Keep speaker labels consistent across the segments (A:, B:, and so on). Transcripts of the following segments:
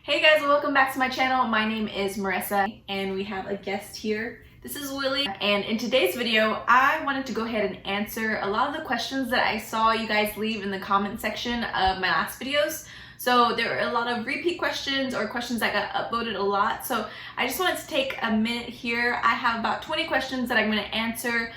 A: Hey guys, welcome back to my channel. My name is Marissa and we have a guest here. This is Willie, and in today's video I wanted to go ahead and answer a lot of the questions that I saw you guys leave in the comment section of my last videos. So there were a lot of repeat questions or questions that got upvoted a lot, so I just wanted to take a minute here. I have about 20 questions that I'm going to answer.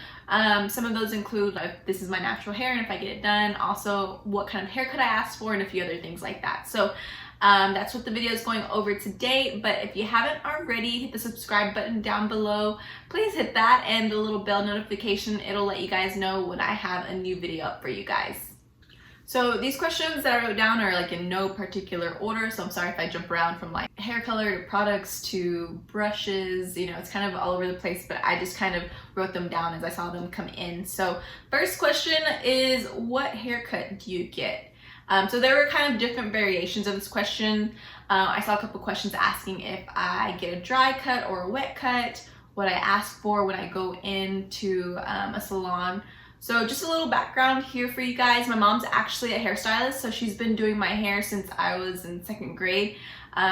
A: Some of those include if this is my natural hair and if I get it done, also what kind of haircut I asked for, and a few other things like that. So that's what the video is going over today. But if you haven't already, hit the subscribe button down below. Please hit that and the little bell notification. It'll let you guys know when I have a new video up for you guys. So these questions that I wrote down are like in no particular order, so I'm sorry if I jump around from like hair color to products to brushes, you know, it's kind of all over the place, but I just kind of wrote them down as I saw them come in. So first question is, what haircut do you get? So there were kind of different variations of this question. I saw a couple questions asking if I get a dry cut or a wet cut, what I ask for when I go into a salon. So just a little background here for you guys. My mom's actually a hairstylist, so she's been doing my hair since I was in 2nd grade.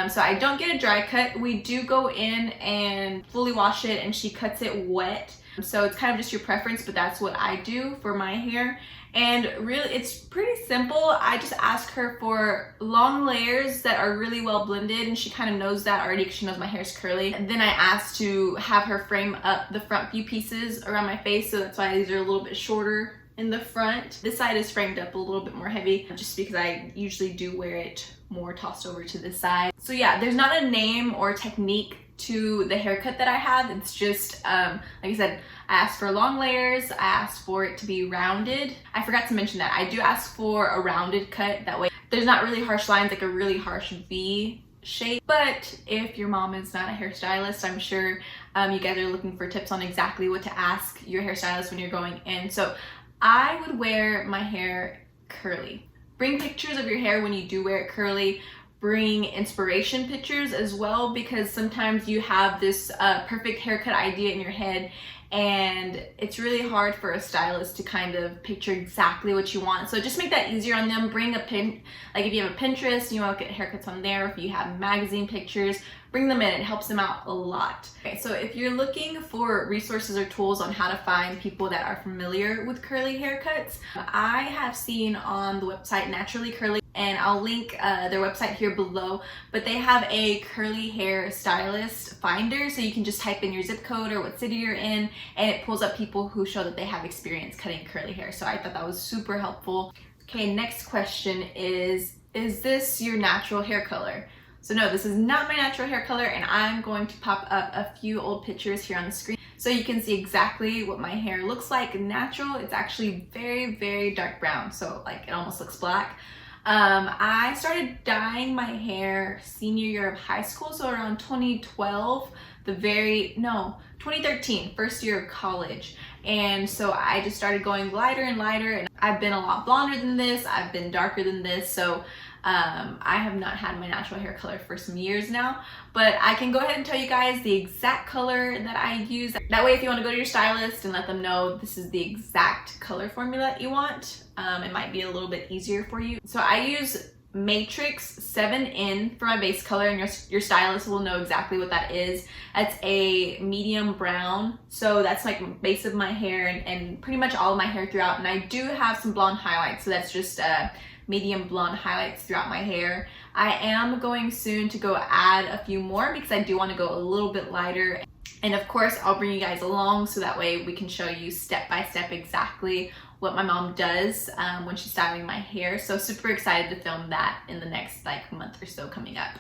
A: So I don't get a dry cut. We do go in and fully wash it and she cuts it wet. So it's kind of just your preference, but that's what I do for my hair. And really, it's pretty simple. I just ask her for long layers that are really well blended, and she kind of knows that already because she knows my hair's curly. And then I ask to have her frame up the front few pieces around my face, so that's why these are a little bit shorter in the front. This side is framed up a little bit more heavy, just because I usually do wear it more tossed over to this side. So yeah, there's not a name or technique to the haircut that I have. It's just, like I said, I asked for long layers, I asked for it to be rounded. I forgot to mention that I do ask for a rounded cut, that way there's not really harsh lines, like a really harsh V shape. But if your mom is not a hairstylist, I'm sure you guys are looking for tips on exactly what to ask your hairstylist when you're going in. So I would wear my hair curly. Bring pictures of your hair when you do wear it curly. Bring inspiration pictures as well, because sometimes you have this perfect haircut idea in your head and it's really hard for a stylist to kind of picture exactly what you want. So just make that easier on them. Bring a pin, like if you have a Pinterest, you want to get haircuts on there. If you have magazine pictures, bring them in. It helps them out a lot. Okay, so if you're looking for resources or tools on how to find people that are familiar with curly haircuts, I have seen on the website Naturally Curly, and I'll link their website here below, but they have a curly hair stylist finder, so you can just type in your zip code or what city you're in, and it pulls up people who show that they have experience cutting curly hair. So I thought that was super helpful. Okay, next question is this your natural hair color? So no, this is not my natural hair color, and I'm going to pop up a few old pictures here on the screen so you can see exactly what my hair looks like natural. It's actually very, very dark brown, so like it almost looks black. I started dyeing my hair senior year of high school, so around 2012, 2013, first year of college. And so I just started going lighter and lighter, and I've been a lot blonder than this, I've been darker than this, so I have not had my natural hair color for some years now, but I can go ahead and tell you guys the exact color that I use. That way if you want to go to your stylist and let them know this is the exact color formula that you want, it might be a little bit easier for you. So I use Matrix 7N for my base color, and your stylist will know exactly what that is. That's a medium brown, so that's like base of my hair and pretty much all of my hair throughout. And I do have some blonde highlights, so that's just medium blonde highlights throughout my hair. I am going soon to go add a few more because I do want to go a little bit lighter. And of course, I'll bring you guys along so that way we can show you step by step exactly what my mom does when she's styling my hair. So super excited to film that in the next like month or so coming up.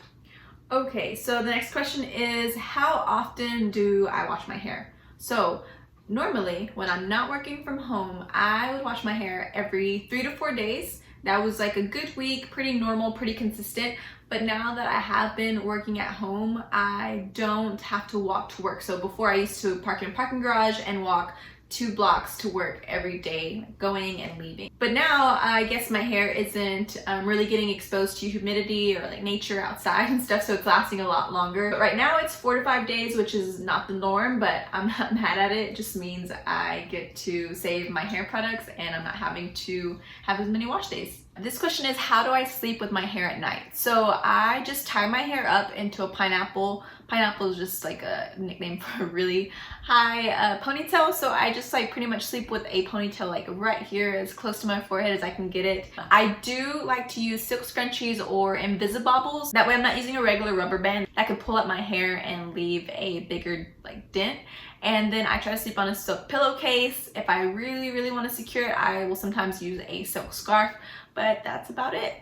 A: Okay, so the next question is, how often do I wash my hair? So normally when I'm not working from home, I would wash my hair every 3 to 4 days. That was like a good week, pretty normal, pretty consistent. But now that I have been working at home, I don't have to walk to work. So before I used to park in a parking garage and walk 2 blocks to work every day, going and leaving. But now I guess my hair isn't really getting exposed to humidity or like nature outside and stuff, so it's lasting a lot longer. But right now it's 4 to 5 days, which is not the norm, but I'm not mad at it. It just means I get to save my hair products and I'm not having to have as many wash days. This question is, how do I sleep with my hair at night? So I just tie my hair up into a pineapple. Pineapple is just like a nickname for a really high ponytail. So I just like pretty much sleep with a ponytail like right here, as close to my forehead as I can get it. I do like to use silk scrunchies or Invisibobbles. That way I'm not using a regular rubber band that could pull up my hair and leave a bigger like dent. And then I try to sleep on a silk pillowcase. If I really want to secure it, I will sometimes use a silk scarf, but that's about it.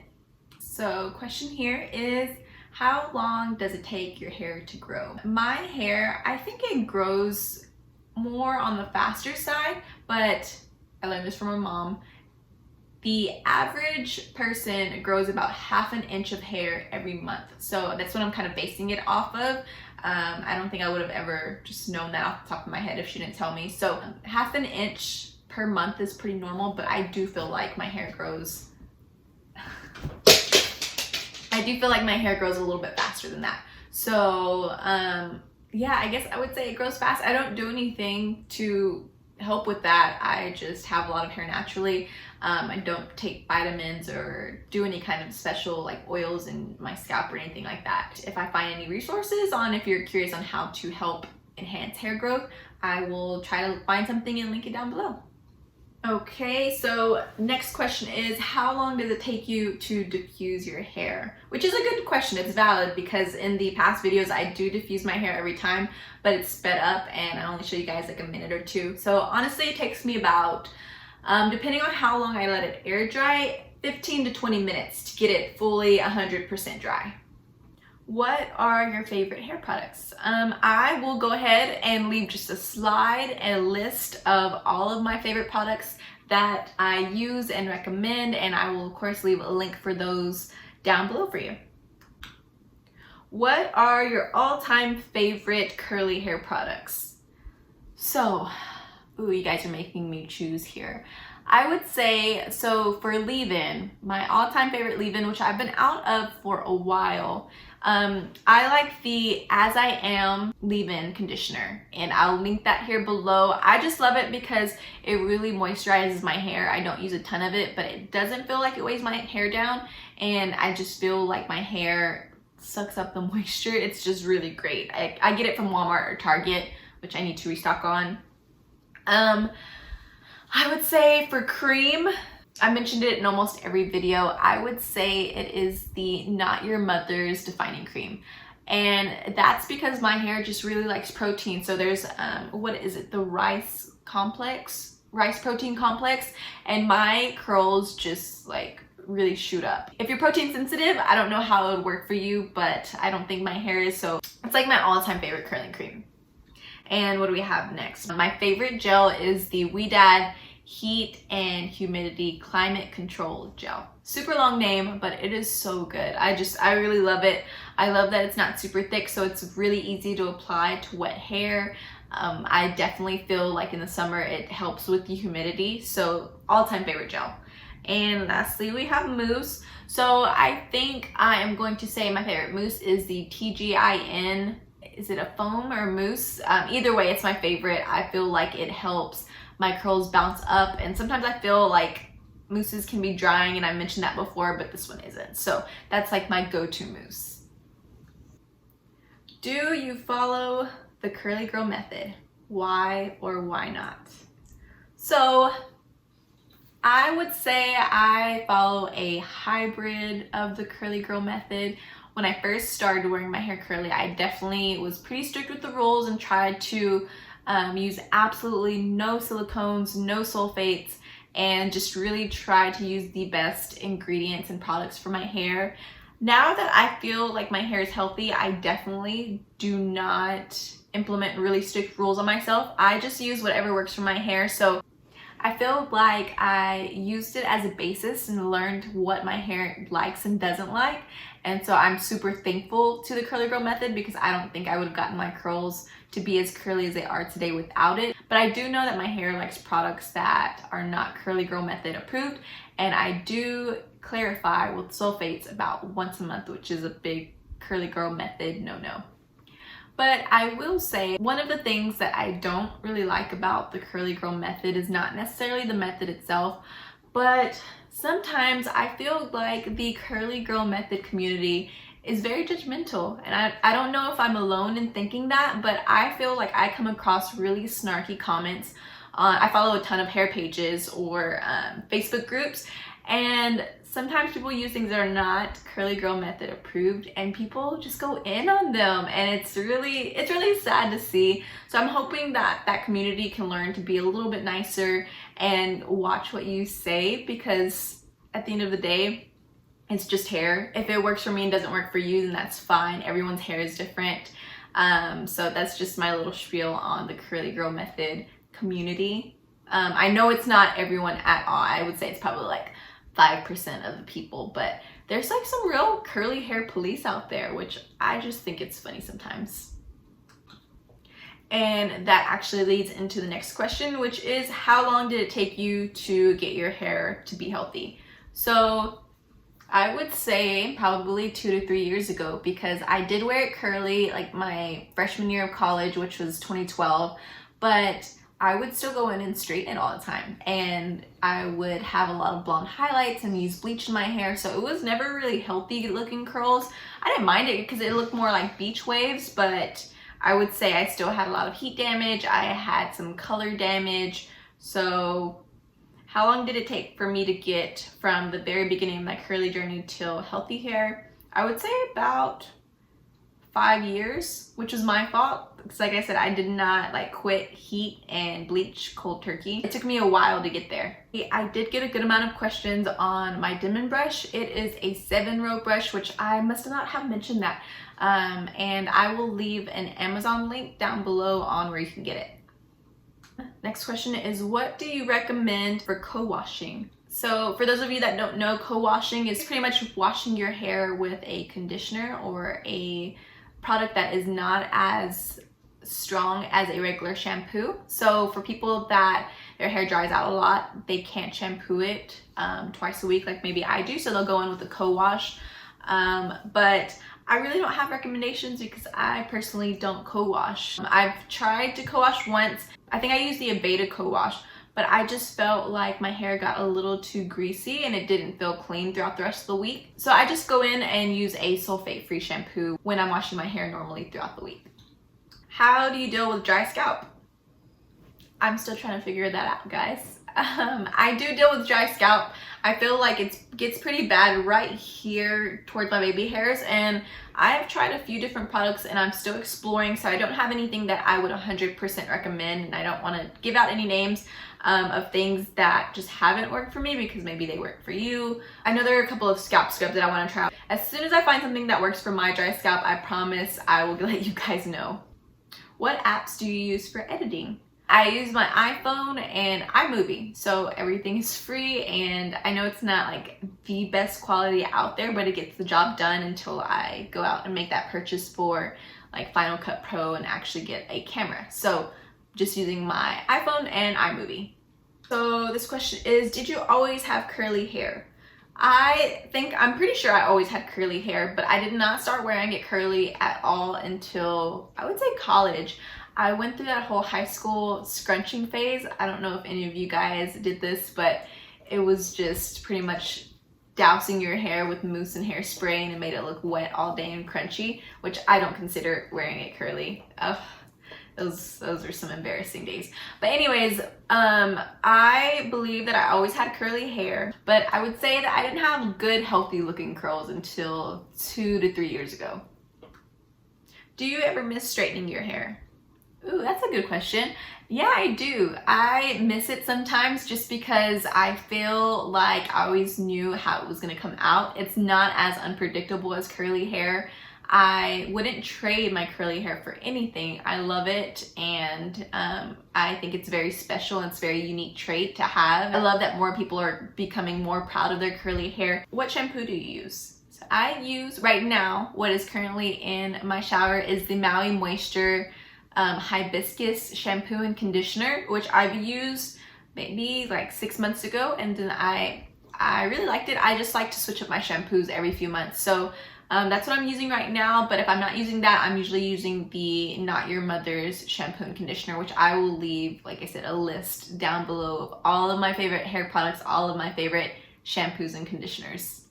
A: So question here is, how long does it take your hair to grow? My hair, I think it grows more on the faster side, but I learned this from my mom. The average person grows about ½ an inch of hair every month. So that's what I'm kind of basing it off of. I don't think I would have ever just known that off the top of my head if she didn't tell me. So ½ an inch per month is pretty normal, but I do feel like my hair grows a little bit faster than that. So yeah, I guess I would say it grows fast. I don't do anything to help with that. I just have a lot of hair naturally. I don't take vitamins or do any kind of special like oils in my scalp or anything like that. If I find any resources on, if you're curious on how to help enhance hair growth, I will try to find something and link it down below. Okay, so next question is, how long does it take you to diffuse your hair? Which is a good question. It's valid because in the past videos I do diffuse my hair every time, but it's sped up and I only show you guys like a minute or two. So honestly, it takes me about, depending on how long I let it air dry, 15 to 20 minutes to get it fully 100% dry. What are your favorite hair products? I will go ahead and leave just a slide and a list of all of my favorite products that I use and recommend, and I will of course leave a link for those down below for you. What are your all-time favorite curly hair products? So, ooh, you guys are making me choose here. I would say, so for leave-in, my all-time favorite leave-in, which I've been out of for a while, I like the As I Am leave-in conditioner, and I'll link that here below. I just love it because it really moisturizes my hair. I don't use a ton of it, but it doesn't feel like it weighs my hair down, and I just feel like my hair sucks up the moisture. It's just really great. I get it from Walmart or Target, which I need to restock on. I would say for cream, I mentioned it in almost every video, I would say it is the Not Your Mother's Defining Cream. And that's because my hair just really likes protein. So there's, what is it? The rice protein complex. And my curls just like really shoot up. If you're protein sensitive, I don't know how it would work for you, but I don't think my hair is, so it's like my all-time favorite curling cream. And what do we have next? My favorite gel is the Ouidad Heat and Humidity Climate Control Gel. Super long name, but it is so good. I really love it. I love that it's not super thick, so it's really easy to apply to wet hair. I definitely feel like in the summer it helps with the humidity, so all-time favorite gel. And lastly, we have mousse. So I think I am going to say my favorite mousse is the TGIN. Is it a foam or a mousse? Either way, it's my favorite. I feel like it helps my curls bounce up, and sometimes I feel like mousses can be drying, and I mentioned that before, but this one isn't. So that's like my go-to mousse. Do you follow the curly girl method? Why or why not? So I would say I follow a hybrid of the curly girl method. When I first started wearing my hair curly, I definitely was pretty strict with the rules and tried to use absolutely no silicones, no sulfates, and just really try to use the best ingredients and products for my hair. Now that I feel like my hair is healthy, I definitely do not implement really strict rules on myself. I just use whatever works for my hair. So I feel like I used it as a basis and learned what my hair likes and doesn't like. And so I'm super thankful to the curly girl method because I don't think I would have gotten my curls to be as curly as they are today without it. But I do know that my hair likes products that are not curly girl method approved. And I do clarify with sulfates about once a month, which is a big curly girl method no-no. But I will say one of the things that I don't really like about the curly girl method is not necessarily the method itself, but sometimes I feel like the curly girl method community is very judgmental, and I don't know if I'm alone in thinking that, but I feel like I come across really snarky comments. I follow a ton of hair pages or Facebook groups, and sometimes people use things that are not curly girl method approved, and people just go in on them, and it's really sad to see. So I'm hoping that that community can learn to be a little bit nicer and watch what you say, because at the end of the day, it's just hair. If it works for me and doesn't work for you, then that's fine. Everyone's hair is different. So that's just my little spiel on the curly girl method community. I know it's not everyone at all. I would say it's probably like 5% of the people, but there's like some real curly hair police out there, which I just think it's funny sometimes. And that actually leads into the next question, which is, how long did it take you to get your hair to be healthy? So I would say probably 2 to 3 years ago, because I did wear it curly like my freshman year of college, which was 2012, but I would still go in and straighten it all the time, and I would have a lot of blonde highlights and use bleach in my hair, so it was never really healthy looking curls. I didn't mind it because it looked more like beach waves, but I would say I still had a lot of heat damage. I had some color damage. So how long did it take for me to get from the very beginning of my curly journey till healthy hair? I would say about 5 years, which was my fault, because like I said, I did not like quit heat and bleach cold turkey. It took me a while to get there. I did get a good amount of questions on my Denman brush. It is a 7-row brush, which I must not have mentioned that. And I will leave an Amazon link down below on where you can get it. Next question is, what do you recommend for co-washing? So for those of you that don't know, co-washing is pretty much washing your hair with a conditioner or a product that is not as strong as a regular shampoo. So for people that their hair dries out a lot, they can't shampoo it twice a week like maybe I do, so they'll go in with a co-wash. But I really don't have recommendations because I personally don't co-wash. I've tried to co-wash once. I think I used the Beta co-wash, but I just felt like my hair got a little too greasy and it didn't feel clean throughout the rest of the week. So I just go in and use a sulfate-free shampoo when I'm washing my hair normally throughout the week. How do you deal with dry scalp? I'm still trying to figure that out, guys. I do deal with dry scalp. I feel like it gets pretty bad right here towards my baby hairs, and I've tried a few different products and I'm still exploring, so I don't have anything that I would 100% recommend, and I don't want to give out any names of things that just haven't worked for me because maybe they work for you. I know there are a couple of scalp scrubs that I want to try out. As soon as I find something that works for my dry scalp, I promise I will let you guys know. What apps do you use for editing? I use my iPhone and iMovie, so everything is free, and I know it's not like the best quality out there, but it gets the job done until I go out and make that purchase for like Final Cut Pro and actually get a camera. So just using my iPhone and iMovie. So this question is, did you always have curly hair? I'm pretty sure I always had curly hair, but I did not start wearing it curly at all until I would say college. I went through that whole high school scrunching phase. I don't know if any of you guys did this, but it was just pretty much dousing your hair with mousse and hairspray, and it made it look wet all day and crunchy, which I don't consider wearing it curly. Ugh, those are some embarrassing days. But anyways, I believe that I always had curly hair, but I would say that I didn't have good, healthy looking curls until 2 to 3 years ago. Do you ever miss straightening your hair? Ooh, that's a good question. Yeah, I do. I miss it sometimes just because I feel like I always knew how it was going to come out. It's not as unpredictable as curly hair. I wouldn't trade my curly hair for anything. I love it, and I think it's very special and it's a very unique trait to have. I love that more people are becoming more proud of their curly hair. What shampoo do you use? So I use right now, what is currently in my shower is the Maui Moisture hibiscus shampoo and conditioner, which I've used maybe like 6 months ago, and then I really liked it. I just like to switch up my shampoos every few months, so that's what I'm using right now. But if I'm not using that, I'm usually using the Not Your Mother's shampoo and conditioner, which I will leave, like I said, a list down below of all of my favorite hair products, all of my favorite shampoos and conditioners.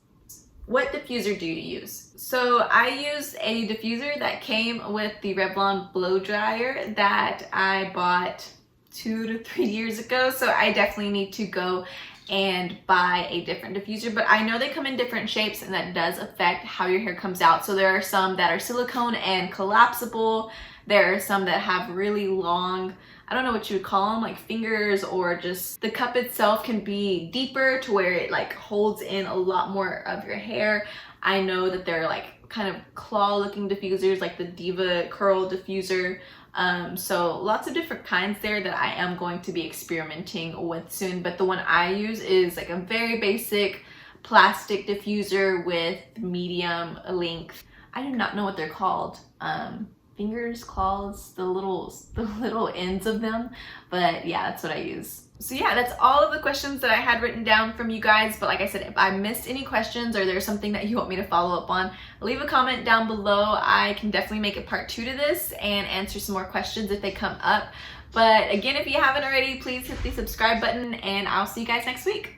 A: What diffuser do you use? So I used a diffuser that came with the Revlon blow dryer that I bought 2 to 3 years ago. So I definitely need to go and buy a different diffuser, but I know they come in different shapes and that does affect how your hair comes out. So there are some that are silicone and collapsible. There are some that have really long, I don't know what you would call them, like fingers, or just the cup itself can be deeper to where it like holds in a lot more of your hair. I know that they're like kind of claw looking diffusers, like the Diva curl diffuser. So lots of different kinds there that I am going to be experimenting with soon, but the one I use is like a very basic plastic diffuser with medium length. I do not know what they're called. Fingers, claws, the little ends of them, but yeah, that's what I use. So yeah, that's all of the questions that I had written down from you guys, but like I said, if I missed any questions or there's something that you want me to follow up on, leave a comment down below. I can definitely make a part 2 to this and answer some more questions if they come up. But again, if you haven't already, please hit the subscribe button and I'll see you guys next week.